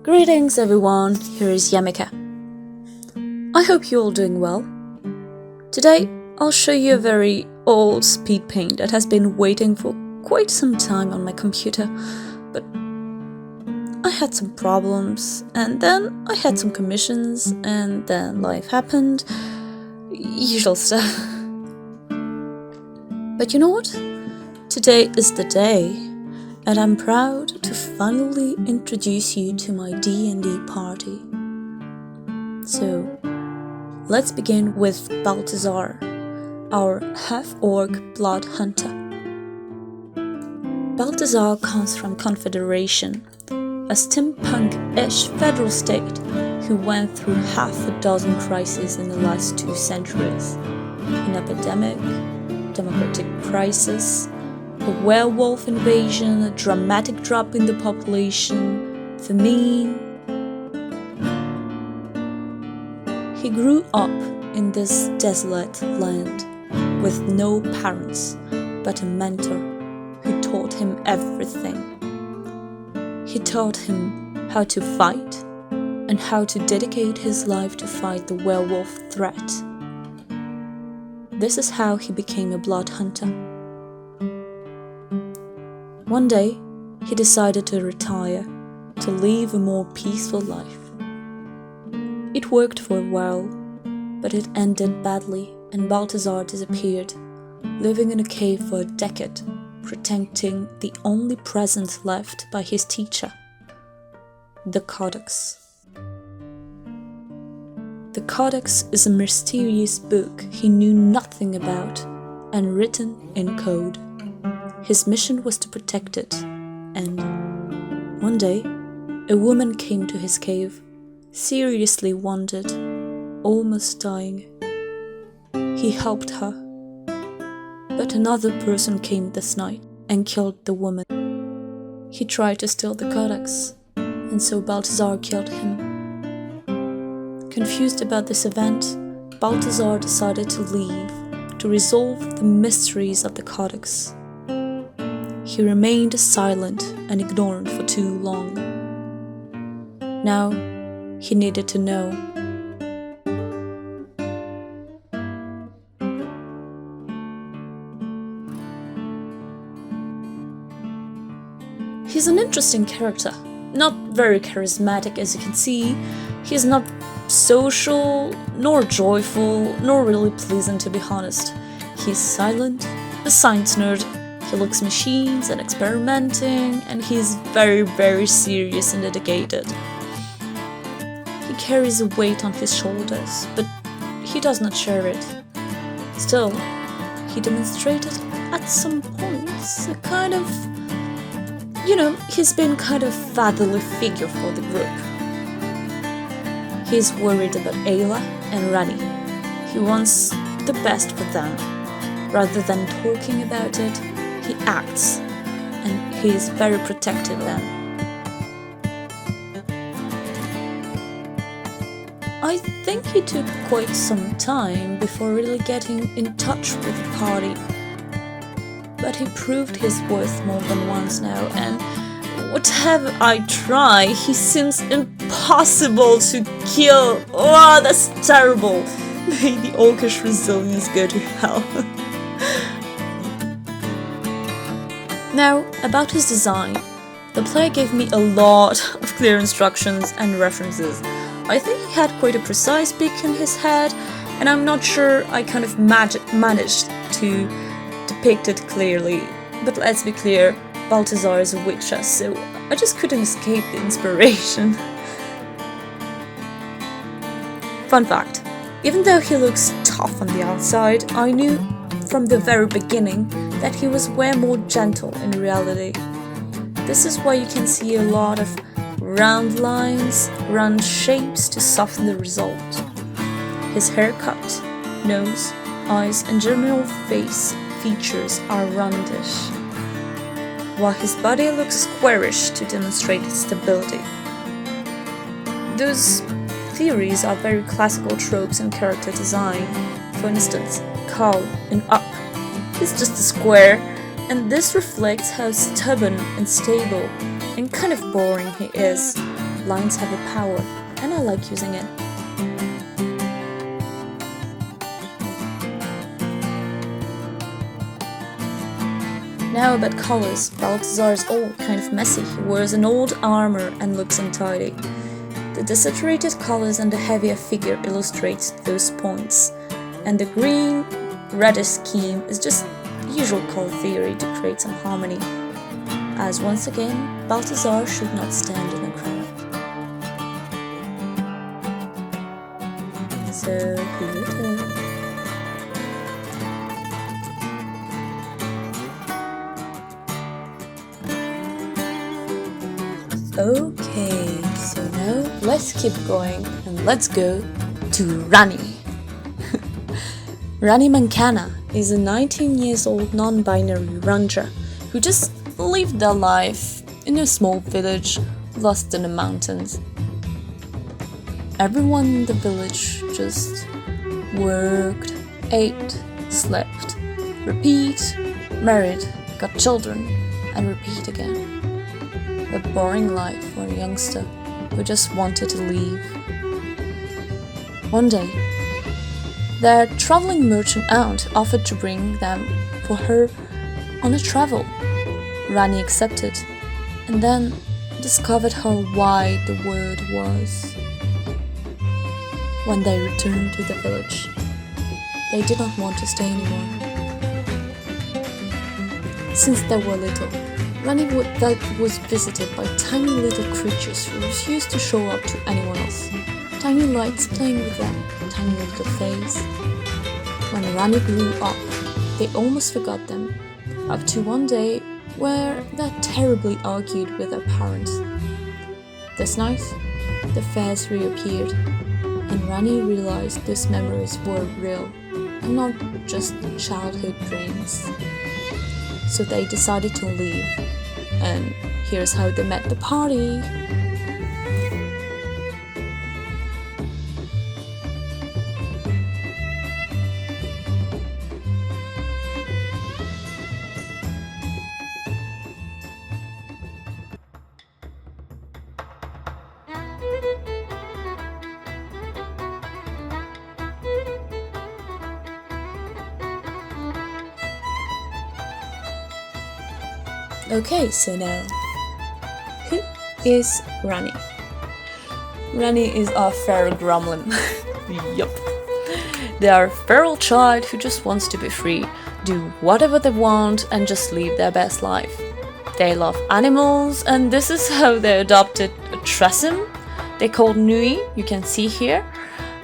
Greetings everyone, here is Yamika. I hope you're all doing well. Today I'll show you a very old speed paint that has been waiting for quite some time on my computer, but I had some problems, and then I had some commissions, and then life happened. Usual stuff. But you know what? Today is the day. And I'm proud to finally introduce you to my D&D party. So, let's begin with Balthazar, our half-orc blood hunter. Balthazar comes from Confederation, a steampunk-ish federal state who went through half a dozen crises in the last 2 centuries. An epidemic, democratic crisis, a werewolf invasion, a dramatic drop in the population, famine. He grew up in this desolate land with no parents but a mentor who taught him everything. He taught him how to fight and how to dedicate his life to fight the werewolf threat. This is how he became a blood hunter. One day, he decided to retire, to live a more peaceful life. It worked for a while, but it ended badly and Balthazar disappeared, living in a cave for a decade, protecting the only present left by his teacher, the Codex. The Codex is a mysterious book he knew nothing about and written in code. His mission was to protect it, and one day, a woman came to his cave, seriously wounded, almost dying. He helped her, but another person came this night and killed the woman. He tried to steal the Codex, and so Balthazar killed him. Confused about this event, Balthazar decided to leave to resolve the mysteries of the Codex. He remained silent and ignorant for too long. Now, he needed to know. He's an interesting character, not very charismatic as you can see. He's not social, nor joyful, nor really pleasant to be honest. He's silent, a science nerd. He looks machines and experimenting, and he's very, very serious and dedicated. He carries a weight on his shoulders, but he does not share it. Still, he demonstrated at some points a kind of, he's been kind of fatherly figure for the group. He's worried about Ayla and Rani. He wants the best for them. Rather than talking about it, he acts, and he is very protective of them. I think he took quite some time before really getting in touch with the party, but he proved his worth more than once now, and whatever I try, he seems impossible to kill. Oh, that's terrible. May the orcish resilience go to hell. Now, about his design. The player gave me a lot of clear instructions and references. I think he had quite a precise pic in his head, and I'm not sure I kind of managed to depict it clearly. But let's be clear, Balthazar is a witcher, so I just couldn't escape the inspiration. Fun fact, even though he looks tough on the outside, I knew from the very beginning that he was way more gentle in reality. This is why you can see a lot of round lines, round shapes to soften the result. His haircut, nose, eyes and general face features are roundish, while his body looks squarish to demonstrate its stability. Those theories are very classical tropes in character design. For instance, Carl in Up. He's just a square, and this reflects how stubborn and stable and kind of boring he is. lines have a power, and I like using it. Now about colors. Balthazar is all kind of messy. He wears an old armor and looks untidy. The desaturated colors and the heavier figure illustrates those points. And the green, reddish scheme is just usual color theory to create some harmony. As once again, Balthazar should not stand in a crowd. So here it is. Okay, so now let's keep going and let's go to Rani. Rani Mancana is a 19-year-old non-binary ranger who just lived their life in a small village lost in the mountains. Everyone in the village just worked, ate, slept, repeat, married, got children, and repeat again. A boring life for a youngster who just wanted to leave. One day, their traveling merchant aunt offered to bring them for her on a travel. Rani accepted, and then discovered how wide the world was. When they returned to the village, they did not want to stay anymore. Since they were little, Rani was visited by tiny little creatures who refused to show up to anyone else. Tiny lights playing with them, tiny little fays. When Rani grew up, they almost forgot them, up to one day where they terribly argued with their parents. This night, the fairs reappeared, and Rani realized those memories were real and not just childhood dreams. So they decided to leave, and here's how they met the party. Okay, so now, who is Rani? Rani is a feral gremlin. Yup. They are a feral child who just wants to be free, do whatever they want, and just live their best life. They love animals, and this is how they adopted a Tresem they called Nui, you can see here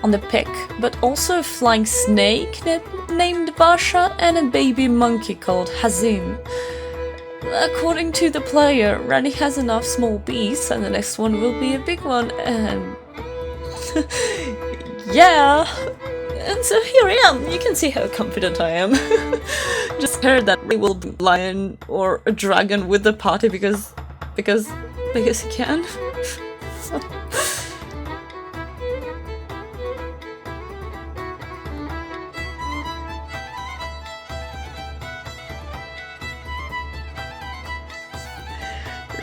on the pic, but also a flying snake named Vasha and a baby monkey called Hazim. According to the player, Rani has enough small beasts and the next one will be a big one, and yeah, and so here I am. You can see how confident I am. Just heard that we will be a lion or a dragon with the party because he can.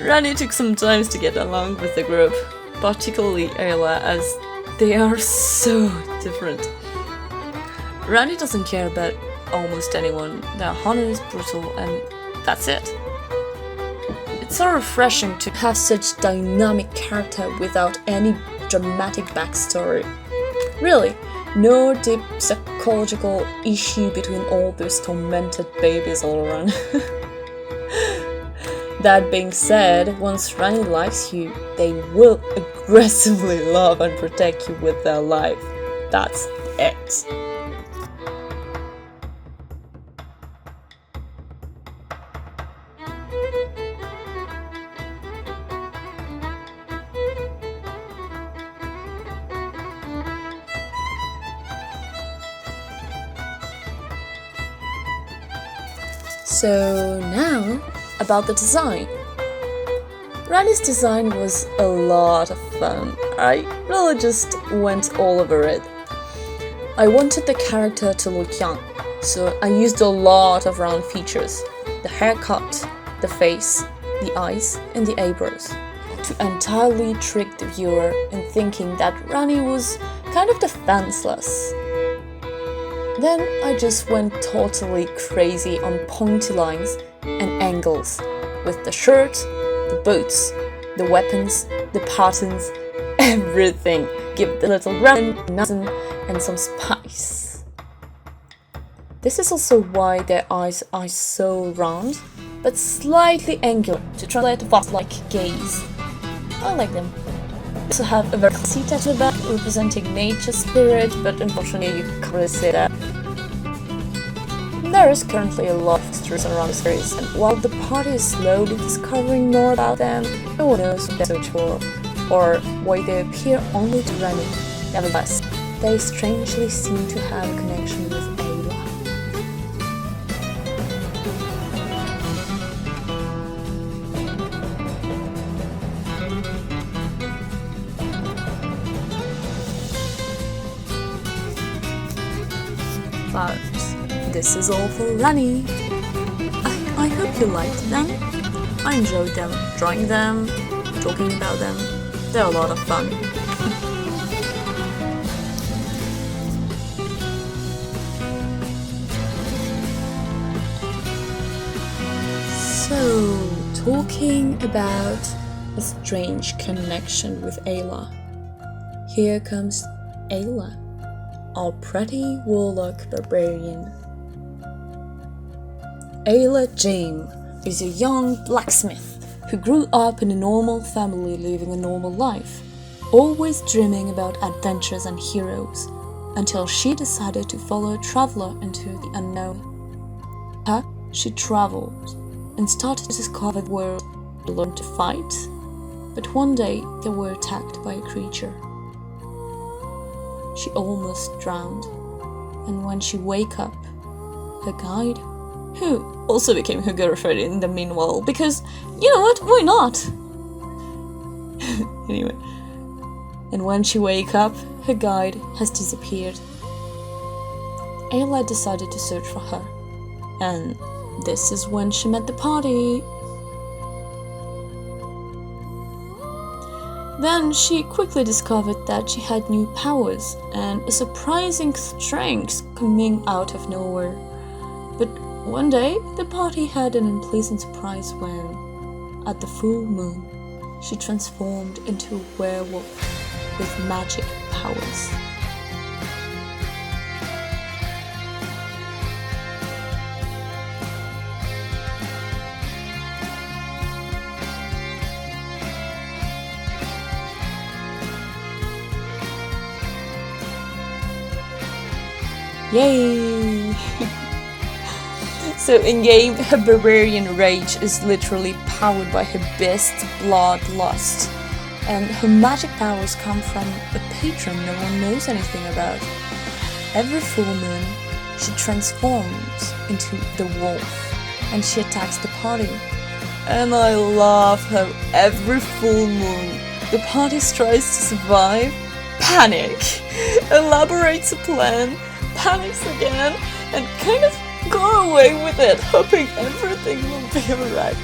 Rani took some time to get along with the group, particularly Ayla, as they are so different. Rani doesn't care about almost anyone. They're honest, brutal, and that's it. It's so refreshing to have such dynamic character without any dramatic backstory. Really, no deep psychological issue between all those tormented babies all around. That being said, once Rani likes you, they will aggressively love and protect you with their life. That's it. So now, about the design. Rani's design was a lot of fun. I really just went all over it. I wanted the character to look young, so I used a lot of round features. The haircut, the face, the eyes, and the eyebrows. to entirely trick the viewer in thinking that Rani was kind of defenseless. Then I just went totally crazy on pointy lines and angles with the shirt, the boots, the weapons, the patterns, everything. Give the little run, and some spice. This is also why their eyes are so round, but slightly angular to translate a vast-like gaze. I like them. They also have a very classy tattoo back representing nature spirit, but unfortunately you can't really say that. There is currently a lot of mysteries around the series, and while the party is slowly discovering more about them, no one knows what they're for, or why they appear only to Rani. Nevertheless, they strangely seem to have a connection with Ayla. But this is all for Rani. I hope you liked them. I enjoyed them, drawing them, talking about them. They're a lot of fun. So, talking about a strange connection with Ayla. Here comes Ayla, our pretty warlock barbarian. Ayla Jaime is a young blacksmith who grew up in a normal family living a normal life, always dreaming about adventures and heroes, until she decided to follow a traveler into the unknown. She traveled and started to discover the world to learn to fight, but one day they were attacked by a creature. She almost drowned, and when she woke up, her guide, who also became her girlfriend in the meanwhile, because, you know what, why not? Anyway, and when she woke up, her guide has disappeared. Ayla decided to search for her, and this is when she met the party. Then she quickly discovered that she had new powers and a surprising strength coming out of nowhere. But one day, the party had an unpleasant surprise when, at the full moon, she transformed into a werewolf with magic powers. Yay! So in-game, her barbarian rage is literally powered by her best bloodlust, and her magic powers come from a patron no one knows anything about. Every full moon, she transforms into the wolf, and she attacks the party. And I love how every full moon, the party tries to survive, panic, elaborates a plan, panics again, and kind of go away with it, hoping everything will be alright.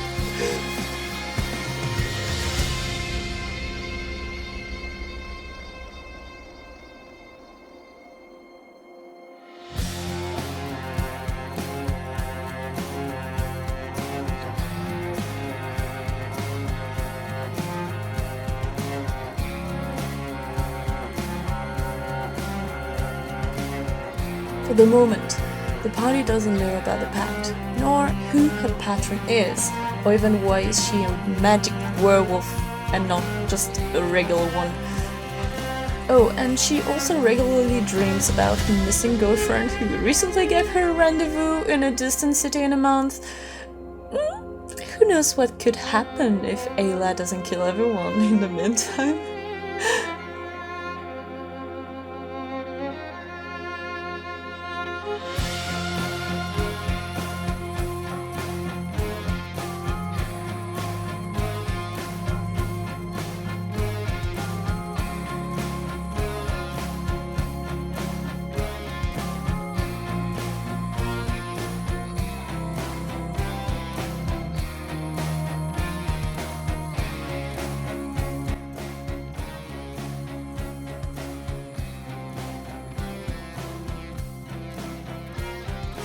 For the moment, the party doesn't know about the pact, nor who her patron is, or even why is she a magic werewolf and not just a regular one. Oh, and she also regularly dreams about her missing girlfriend who recently gave her a rendezvous in a distant city in a month. Who knows what could happen if Ayla doesn't kill everyone in the meantime?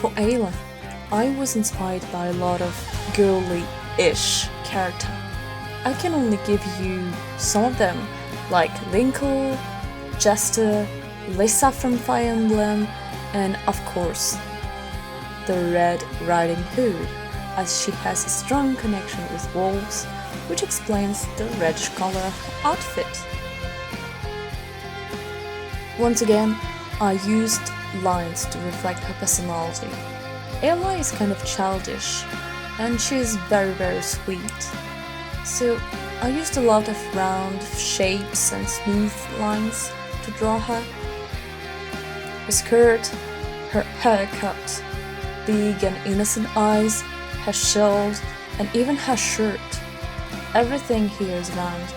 For Ayla, I was inspired by a lot of girly-ish character. I can only give you some of them, like Linkle, Jester, Lisa from Fire Emblem, and of course, the Red Riding Hood, as she has a strong connection with wolves, which explains the reddish color of her outfit. Once again, I used lines to reflect her personality. Ayla is kind of childish, and she is very sweet. So I used a lot of round shapes and smooth lines to draw her. Her skirt, her haircut, big and innocent eyes, her shield, and even her shirt. Everything here is round.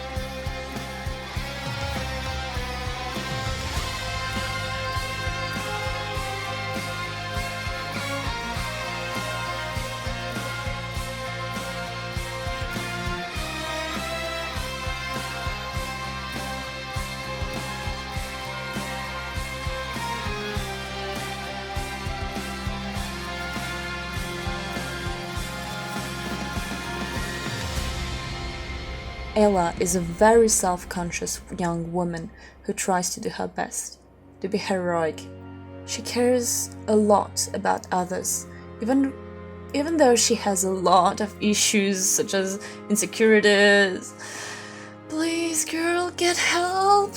Ayla is a very self-conscious young woman who tries to do her best, to be heroic. She cares a lot about others, even though she has a lot of issues such as insecurities. Please, girl, get help!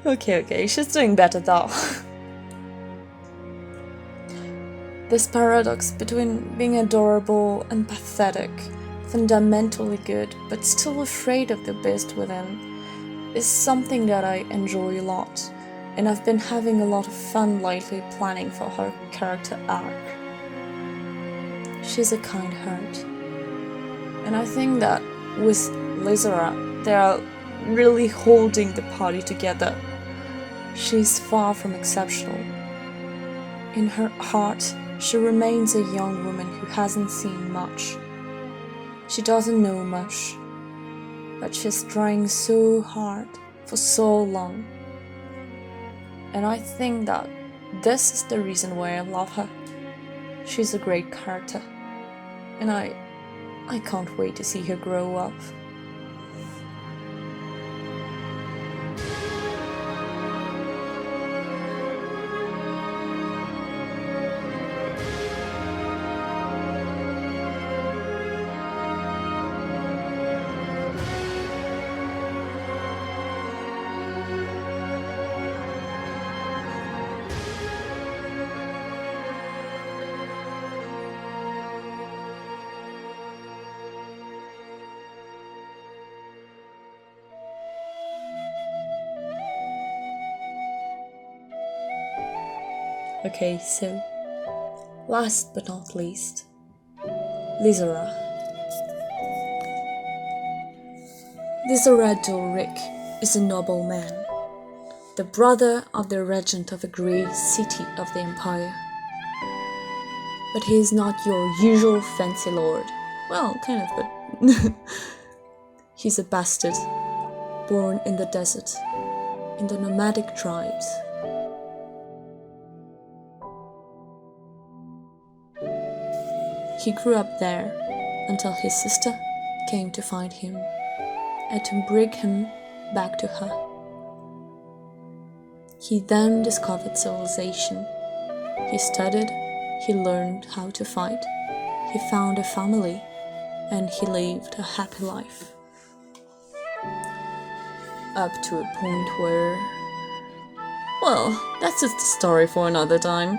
Okay, she's doing better though. This paradox between being adorable and pathetic, fundamentally good, but still afraid of the beast within, is something that I enjoy a lot, and I've been having a lot of fun lately planning for her character arc. She's a kind heart, and I think that with Lysora, they are really holding the party together. She's far from exceptional. In her heart, she remains a young woman who hasn't seen much. She doesn't know much, but she's trying so hard for so long. And I think that this is the reason why I love her. She's a great character, and I can't wait to see her grow up. Okay, so, last but not least, Lysora. Lysora Dorrick is a noble man, the brother of the regent of a great city of the empire. But he is not your usual fancy lord. Well, kind of, but he's a bastard, born in the desert, in the nomadic tribes. He grew up there until his sister came to find him and to bring him back to her. He then discovered civilization. He studied, he learned how to fight, he found a family, and he lived a happy life. Up to a point where... well, that's just a story for another time.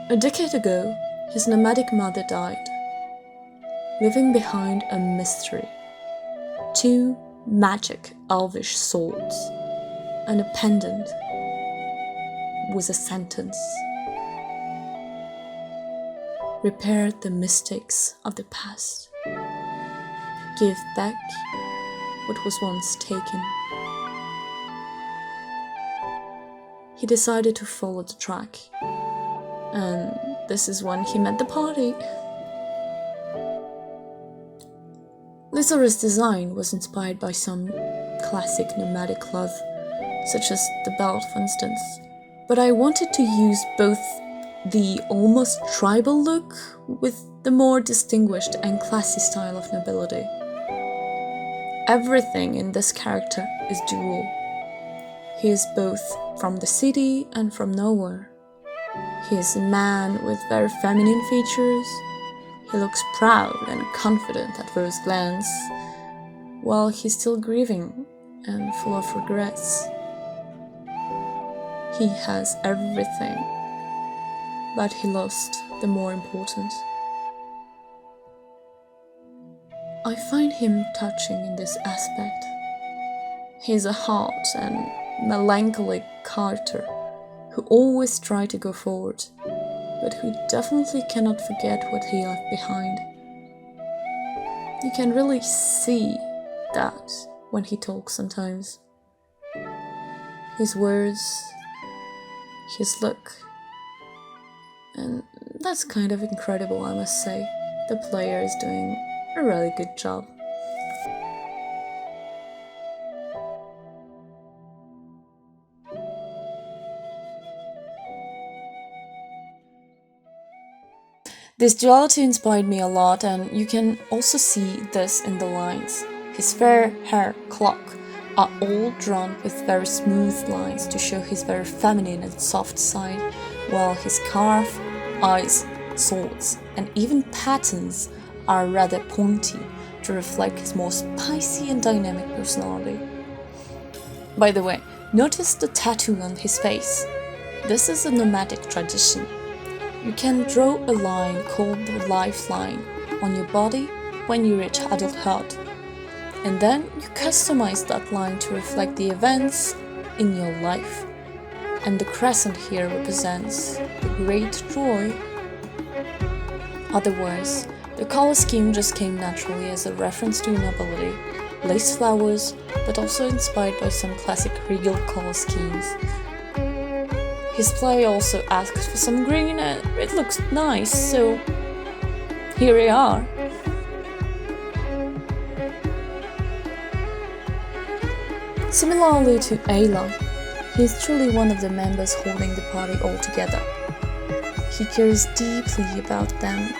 A decade ago, his nomadic mother died, leaving behind a mystery, 2 magic elvish swords, and a pendant with a sentence: repair the mistakes of the past, give back what was once taken. He decided to follow the track, and this is when he met the party. Lysora's design was inspired by some classic nomadic cloth, such as the belt for instance, but I wanted to use both the almost tribal look with the more distinguished and classy style of nobility. Everything in this character is dual. He is both from the city and from nowhere. He is a man with very feminine features. He looks proud and confident at first glance, while he's still grieving and full of regrets. He has everything, but he lost the more important. I find him touching in this aspect. He is a hard and melancholic character who always tries to go forward, but who definitely cannot forget what he left behind. You can really see that when he talks sometimes. His words, his look, and that's kind of incredible, I must say. The player is doing a really good job. This duality inspired me a lot, and you can also see this in the lines. His fair hair cloak are all drawn with very smooth lines to show his very feminine and soft side, while his scarf, eyes, swords, and even patterns are rather pointy to reflect his more spicy and dynamic personality. By the way, notice the tattoo on his face. This is a nomadic tradition. You can draw a line called the lifeline on your body when you reach adulthood, and then you customize that line to reflect the events in your life. And the crescent here represents the great joy. Otherwise, the color scheme just came naturally as a reference to nobility, lace flowers, but also inspired by some classic regal color schemes. His play also asked for some green and it looks nice, so here we are. Similarly to Ayla, he is truly one of the members holding the party all together. He cares deeply about them,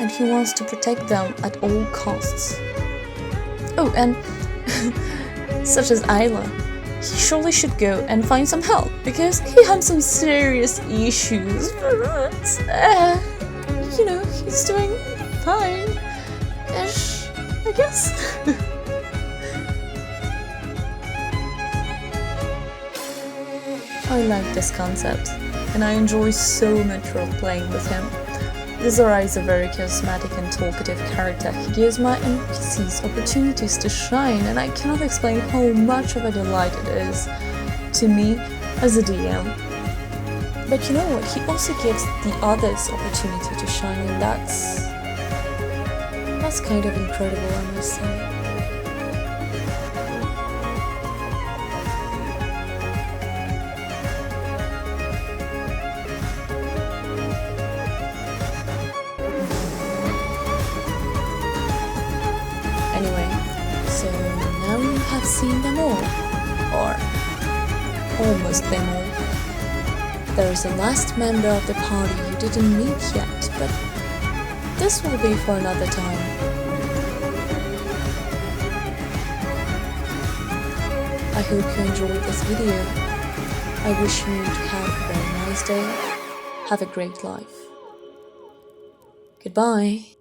and he wants to protect them at all costs. Oh, and such as Ayla, he surely should go and find some help, because he has some serious issues, but he's doing fine-ish, I guess. I like this concept, and I enjoy so much role-playing with him. Lysora is a very charismatic and talkative character. He gives my NPCs opportunities to shine, and I cannot explain how much of a delight it is to me as a DM. But you know what, he also gives the others opportunity to shine, and that's kind of incredible, I must say. Anyway, so now you have seen them all, or almost them all. There is a last member of the party you didn't meet yet, but this will be for another time. I hope you enjoyed this video. I wish you to have a very nice day. Have a great life. Goodbye.